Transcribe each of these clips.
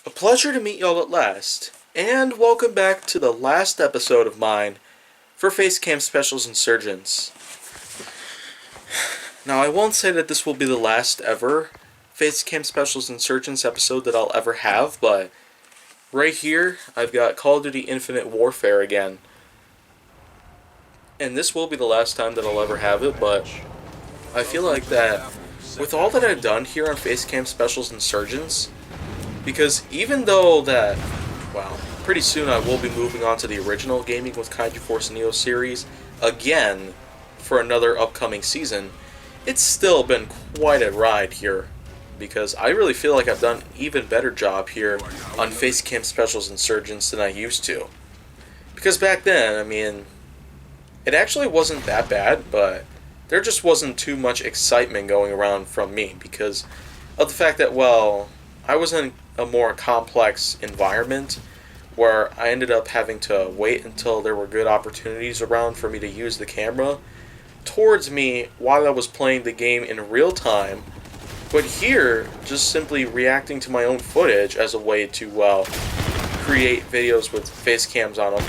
A pleasure to meet y'all at last, and welcome back to the last episode of mine for Facecam Specials Insurgence. Now, I won't say that this will be the last ever Facecam Specials Insurgence episode that I'll ever have, but right here, I've got Call of Duty Infinite Warfare again. And this will be the last time that I'll ever have it, but I feel like that with all that I've done here on Facecam Specials Insurgence, because even though that, well, pretty soon I will be moving on to the original Gaming with KaijuForceNeo series again for another upcoming season, it's still been quite a ride here, because I really feel like I've done an even better job here on Facecam Specials Insurgence than I used to. Because back then, I mean, it actually wasn't that bad, but there just wasn't too much excitement going around from me because of the fact that, well, I was in a more complex environment where I ended up having to wait until there were good opportunities around for me to use the camera towards me while I was playing the game in real time, but here, just simply reacting to my own footage as a way to, well, create videos with face cams on them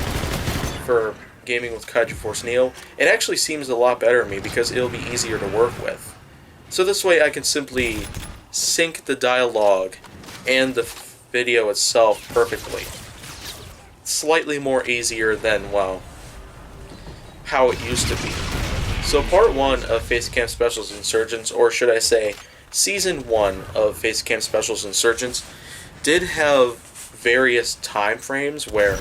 for Gaming with KaijuForceNeo, it actually seems a lot better to me because it'll be easier to work with. So this way I can simply sync the dialogue and the video itself perfectly. Slightly more easier than, well, how it used to be. So part 1 of Facecam Specials Insurgence, or should I say Season 1 of Facecam Specials Insurgence, did have various time frames where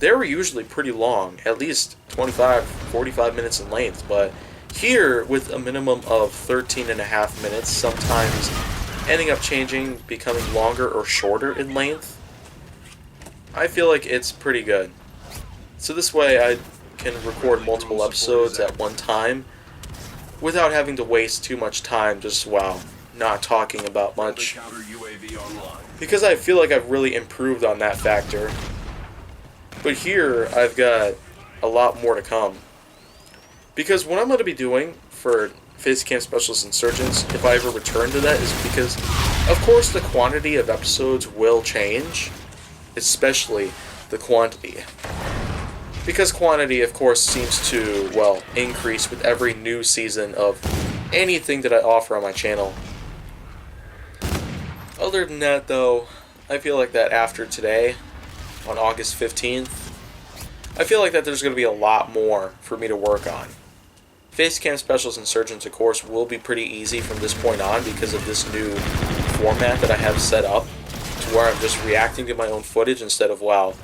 they were usually pretty long, at least 25-45 minutes in length, but here, with a minimum of 13.5 minutes, sometimes ending up changing, becoming longer or shorter in length, I feel like it's pretty good. So this way I can record multiple episodes at one time without having to waste too much time just, wow, not talking about much. Because I feel like I've really improved on that factor. But here, I've got a lot more to come. Because what I'm going to be doing for Facecam Specials Insurgence, if I ever return to that, is because, of course, the quantity of episodes will change, especially the quantity. Because quantity, of course, seems to, well, increase with every new season of anything that I offer on my channel. Other than that, though, I feel like that after today, on August 15th, I feel like that there's going to be a lot more for me to work on. Facecam Specials Insurgence, of course, will be pretty easy from this point on because of this new format that I have set up to where I'm just reacting to my own footage instead of, well,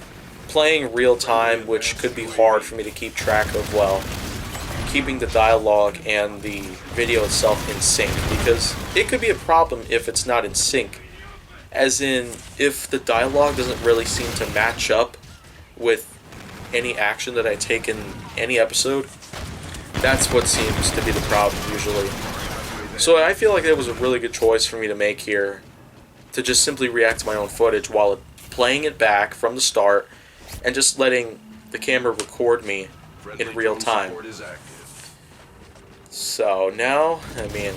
playing real time, which could be hard for me to keep track of, well, keeping the dialogue and the video itself in sync, because it could be a problem if it's not in sync, as in if the dialogue doesn't really seem to match up with any action that I take in any episode. That's what seems to be the problem usually. So I feel like that was a really good choice for me to make here, to just simply react to my own footage while playing it back from the start and just letting the camera record me in real time. So now, I mean,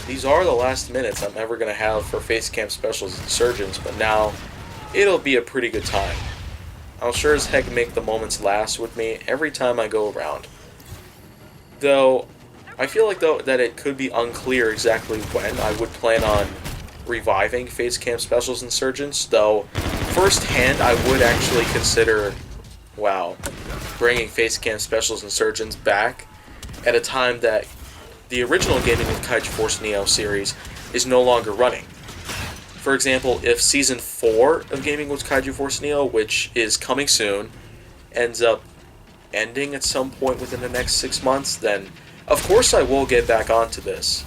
these are the last minutes I'm ever going to have for Facecam Specials Insurgence, but now it'll be a pretty good time. I'll sure as heck make the moments last with me every time I go around. Though, I feel like though that it could be unclear exactly when I would plan on reviving Facecam Specials Insurgence, though firsthand I would actually consider, wow, bringing Facecam Specials Insurgence back at a time that the original Gaming with KaijuForceNeo series is no longer running. For example, if Season 4 of Gaming with KaijuForceNeo, which is coming soon, ends up ending at some point within the next 6 months, then of course I will get back onto this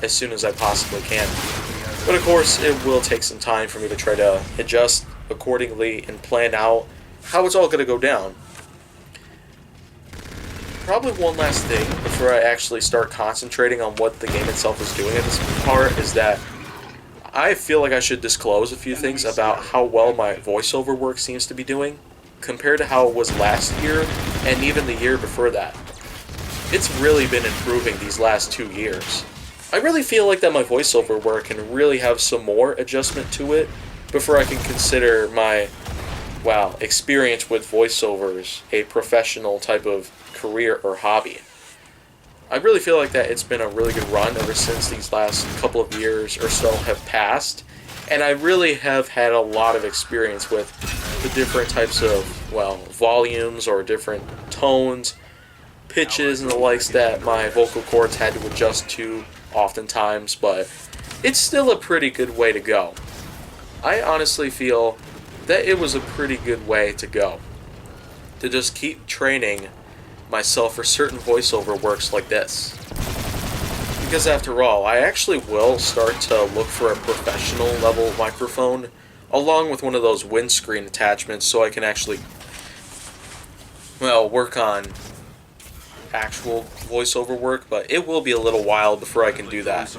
as soon as I possibly can. But of course it will take some time for me to try to adjust accordingly and plan out how it's all going to go down. Probably one last thing before I actually start concentrating on what the game itself is doing at this part is that I feel like I should disclose a few things about how well my voiceover work seems to be doing compared to how it was last year and even the year before that. It's really been improving these last 2 years. I really feel like that my voiceover work can really have some more adjustment to it before I can consider my, wow, experience with voiceovers a professional type of career or hobby. I really feel like that it's been a really good run ever since these last couple of years or so have passed, and I really have had a lot of experience with the different types of, well, volumes or different tones, pitches, and the likes that my vocal cords had to adjust to oftentimes, but it's still a pretty good way to go. I honestly feel that it was a pretty good way to go. To just keep training myself for certain voiceover works like this. Because after all, I actually will start to look for a professional level microphone along with one of those windscreen attachments so I can actually, well, work on actual voiceover work, but it will be a little while before I can do that.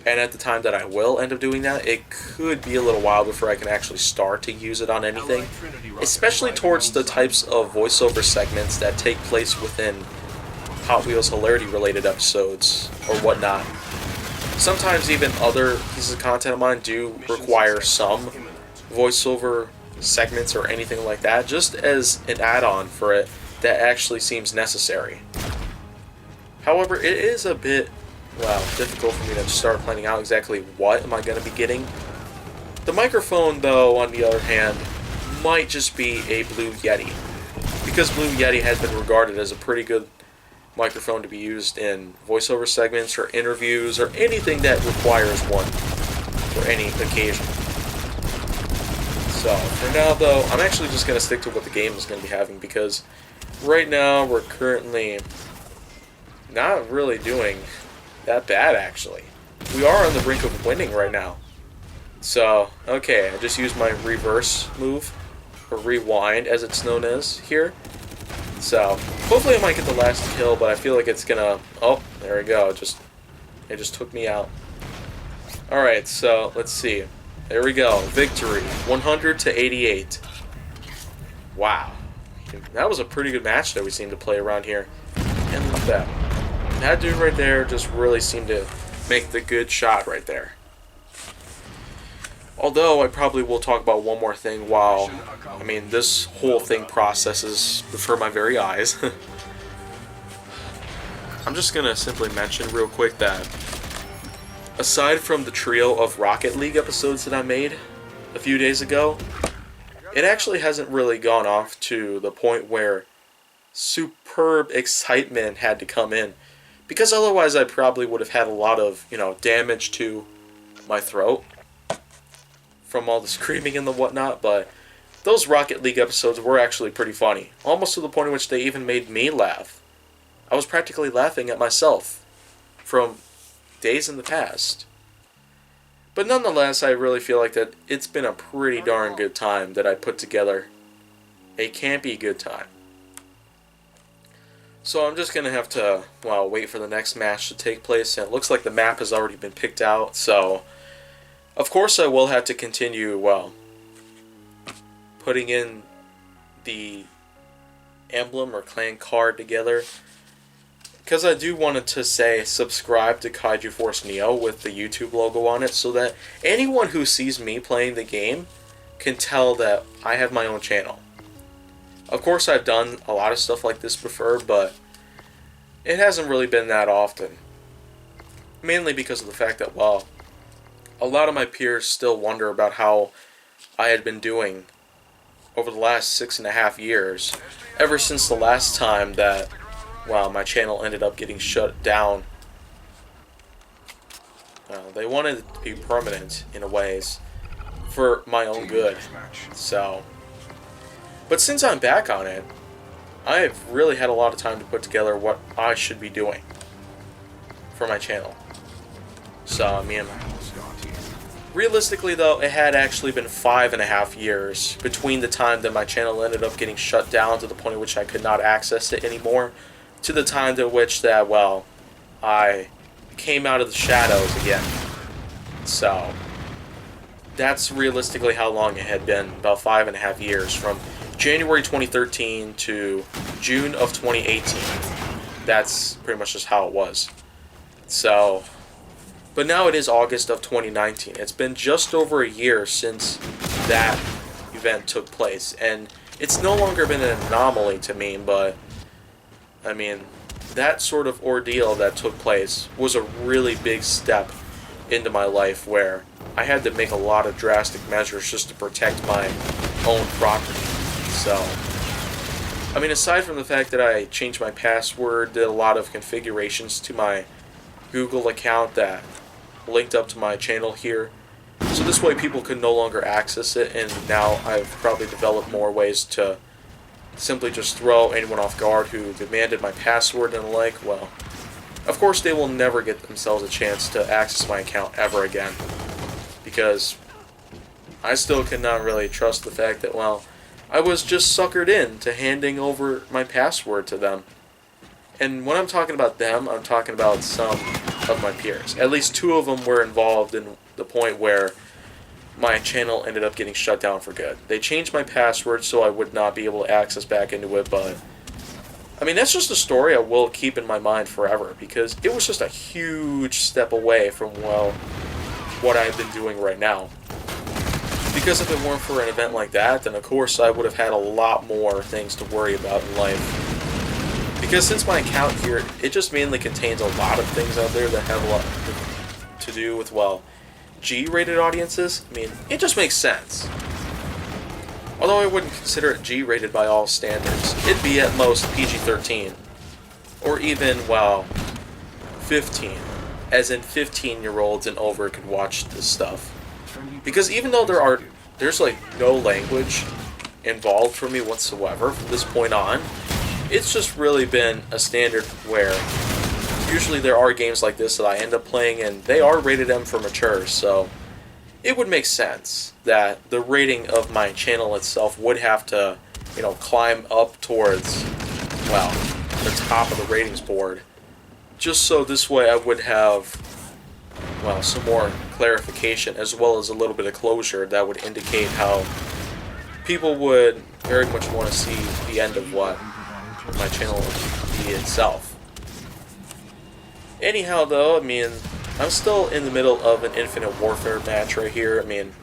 And at the time that I will end up doing that, it could be a little while before I can actually start to use it on anything, especially towards the types of voiceover segments that take place within Hot Wheels hilarity related episodes or whatnot. Sometimes even other pieces of content of mine do require some voiceover segments or anything like that, just as an add-on for it that actually seems necessary. However, it is a bit, well, difficult for me to start planning out exactly what am I going to be getting. The microphone, though, on the other hand, might just be a Blue Yeti, because Blue Yeti has been regarded as a pretty good microphone to be used in voiceover segments or interviews or anything that requires one for any occasion. So, for now, though, I'm actually just going to stick to what the game is going to be having, because right now we're currently not really doing that bad, actually. We are on the brink of winning right now. So, okay, I just used my reverse move, or rewind as it's known as here. So, hopefully I might get the last kill, but I feel like it's gonna, oh, there we go, it just took me out. Alright, so, let's see. There we go, victory, 100 to 88. Wow. That was a pretty good match that we seemed to play around here. And look at that. That dude right there just really seemed to make the good shot right there. Although I probably will talk about one more thing while, I mean, this whole thing processes before my very eyes. I'm just going to simply mention real quick that aside from the trio of Rocket League episodes that I made a few days ago, it actually hasn't really gone off to the point where superb excitement had to come in. Because otherwise I probably would have had a lot of, damage to my throat from all the screaming and the whatnot, but those Rocket League episodes were actually pretty funny. Almost to the point in which they even made me laugh. I was practically laughing at myself from days in the past. But nonetheless, I really feel like that it's been a pretty darn good time that I put together. A campy good time. So I'm just going to have to, well, wait for the next match to take place, and it looks like the map has already been picked out, so of course I will have to continue, well, putting in the emblem or clan card together, because I do wanted to say subscribe to KaijuForceNeo with the YouTube logo on it, so that anyone who sees me playing the game can tell that I have my own channel. Of course, I've done a lot of stuff like this before, but it hasn't really been that often. Mainly because of the fact that, well, a lot of my peers still wonder about how I had been doing over the last 6.5 years, ever since the last time that, well, my channel ended up getting shut down. They wanted it to be permanent, in a ways, for my own good, so... But since I'm back on it, I've really had a lot of time to put together what I should be doing for my channel. So, I mean, realistically though, it had actually been 5.5 years between the time that my channel ended up getting shut down to the point at which I could not access it anymore, to the time to which that, well, I came out of the shadows again. So, that's realistically how long it had been, about 5.5 years, from January 2013 to June of 2018. That's pretty much just how it was. So, But now it is August of 2019. It's been just over a year since that event took place, and it's no longer been an anomaly to me, but I mean, that sort of ordeal that took place was a really big step into my life where I had to make a lot of drastic measures just to protect my own property. So, I mean, aside from the fact that I changed my password, did a lot of configurations to my Google account that linked up to my channel here, so this way people could no longer access it, and now I've probably developed more ways to simply just throw anyone off guard who demanded my password and the like. Well, of course they will never get themselves a chance to access my account ever again, because I still cannot really trust the fact that, well, I was just suckered into handing over my password to them. And when I'm talking about them, I'm talking about some of my peers. At least 2 of them were involved in the point where my channel ended up getting shut down for good. They changed my password so I would not be able to access back into it, but I mean, that's just a story I will keep in my mind forever, because it was just a huge step away from, well, what I've been doing right now. Because if it weren't for an event like that, then of course I would have had a lot more things to worry about in life. Because since my account here, it just mainly contains a lot of things out there that have a lot to do with, well, G-rated audiences. I mean, it just makes sense. Although I wouldn't consider it G-rated by all standards. It'd be at most PG-13. Or even, well, 15. As in 15-year-olds and over could watch this stuff. Because even though there's like no language involved for me whatsoever from this point on, it's just really been a standard where usually there are games like this that I end up playing, and they are rated M for mature, so it would make sense that the rating of my channel itself would have to, you know, climb up towards, well, the top of the ratings board, just so this way I would have, well, some more clarification as well as a little bit of closure that would indicate how people would very much want to see the end of what my channel would be itself. Anyhow, though, I mean, I'm still in the middle of an Infinite Warfare match right here. I mean,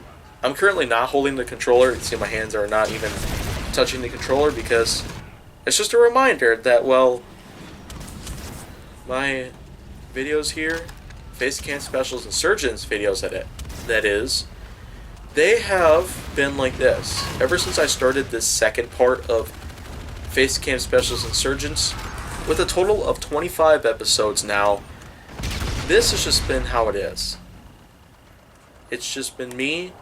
I'm currently not holding the controller. You can see my hands are not even touching the controller because it's just a reminder that, well, my videos here, Facecam Specials Insurgence videos that is, they have been like this. Ever since I started this second part of Facecam Specials Insurgence, with a total of 25 episodes now, this has just been how it is. It's just been me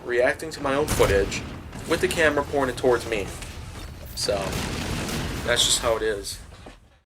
reacting to my own footage with the camera pointed towards me. So, that's just how it is.